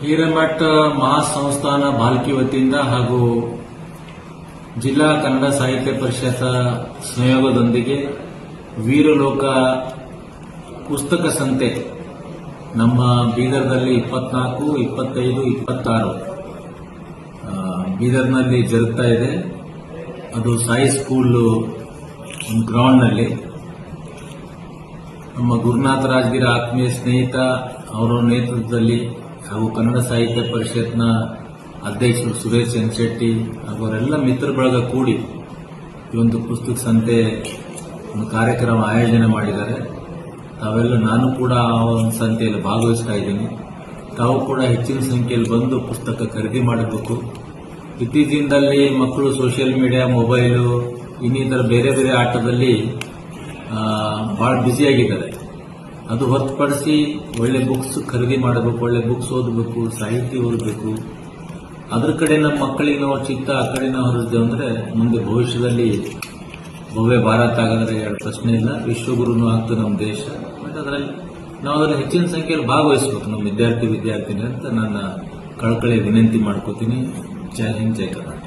ಹಿರೇಮಠ ಮಹಾಸಂಸ್ಥಾನ ಬಾಲ್ಕಿ ವತಿಯಿಂದ ಹಾಗೂ ಜಿಲ್ಲಾ ಕನ್ನಡ ಸಾಹಿತ್ಯ ಪರಿಷತ್ ಸಂಯೋಗದೊಂದಿಗೆ ವೀರಲೋಕ ಪುಸ್ತಕ ಸಂತೆ ನಮ್ಮ ಬೀದರ್ನಲ್ಲಿ 24, 25, 26 ಬೀದರ್ನಲ್ಲಿ ಜರುಗ್ತಾ ಇದೆ. ಅದು ಸಾಯಿ ಸ್ಕೂಲ್ ಗ್ರೌಂಡ್ನಲ್ಲಿ ನಮ್ಮ ಗುರುನಾಥ ರಾಜಗಿರ ಆತ್ಮೀಯ ಸ್ನೇಹಿತ ಅವರ ನೇತೃತ್ವದಲ್ಲಿ ಹಾಗೂ ಕನ್ನಡ ಸಾಹಿತ್ಯ ಪರಿಷತ್ನ ಅಧ್ಯಕ್ಷರು ಸುರೇಶ್ ಶೆಟ್ಟಿ ಹಾಗೂ ಅವರೆಲ್ಲ ಮಿತ್ರ ಬಳಗ ಕೂಡಿ ಈ ಒಂದು ಪುಸ್ತಕ ಸಂತೆ ಒಂದು ಕಾರ್ಯಕ್ರಮ ಆಯೋಜನೆ ಮಾಡಿದ್ದಾರೆ. ತಾವೆಲ್ಲ ನಾನು ಕೂಡ ಆ ಒಂದು ಸಂತೆಯಲ್ಲಿ ಭಾಗವಹಿಸ್ತಾ ಇದ್ದೀನಿ. ತಾವು ಕೂಡ ಹೆಚ್ಚಿನ ಸಂಖ್ಯೆಯಲ್ಲಿ ಬಂದು ಪುಸ್ತಕ ಖರೀದಿ ಮಾಡಬೇಕು. ಇತ್ತೀಚಿನದಲ್ಲಿ ಮಕ್ಕಳು ಸೋಷಿಯಲ್ ಮೀಡಿಯಾ, ಮೊಬೈಲು, ಇನ್ನಿತರ ಬೇರೆ ಬೇರೆ ಆಟದಲ್ಲಿ ಬಹಳ ಬ್ಯುಸಿಯಾಗಿದ್ದಾರೆ. ಅದು ಹೊರತುಪಡಿಸಿ ಒಳ್ಳೆ ಬುಕ್ಸ್ ಖರೀದಿ ಮಾಡಬೇಕು, ಒಳ್ಳೆ ಬುಕ್ಸ್ ಓದಬೇಕು, ಸಾಹಿತ್ಯ ಓದಬೇಕು. ಅದ್ರ ಕಡೆ ನಮ್ಮ ಮಕ್ಕಳಿಗೆ ನಾವು ಚಿತ್ತ ಆ ಕಡೆ ನಾವು ಹೊರದೇವು ಅಂದ್ರೆ ಮುಂದೆ ಭವಿಷ್ಯದಲ್ಲಿ ಭವ್ಯ ಭಾರತ ಆಗೋದ್ರೆ ಎರಡು ಪ್ರಶ್ನೆ ಇಲ್ಲ, ವಿಶ್ವಗುರುನು ಆಗ್ತದೆ ನಮ್ಮ ದೇಶ. ಬಟ್ ಅದರಲ್ಲಿ ನಾವು ಅದರಲ್ಲಿ ಹೆಚ್ಚಿನ ಸಂಖ್ಯೆಯಲ್ಲಿ ಭಾಗವಹಿಸಬೇಕು ನಮ್ಮ ವಿದ್ಯಾರ್ಥಿನಿ ಅಂತ ನನ್ನ ಕಳಕಳಿ ವಿನಂತಿ ಮಾಡ್ಕೋತೀನಿ. ಜೈ ಹಿಂದ್, ಜೈ ಕರ್ನಾಟಕ.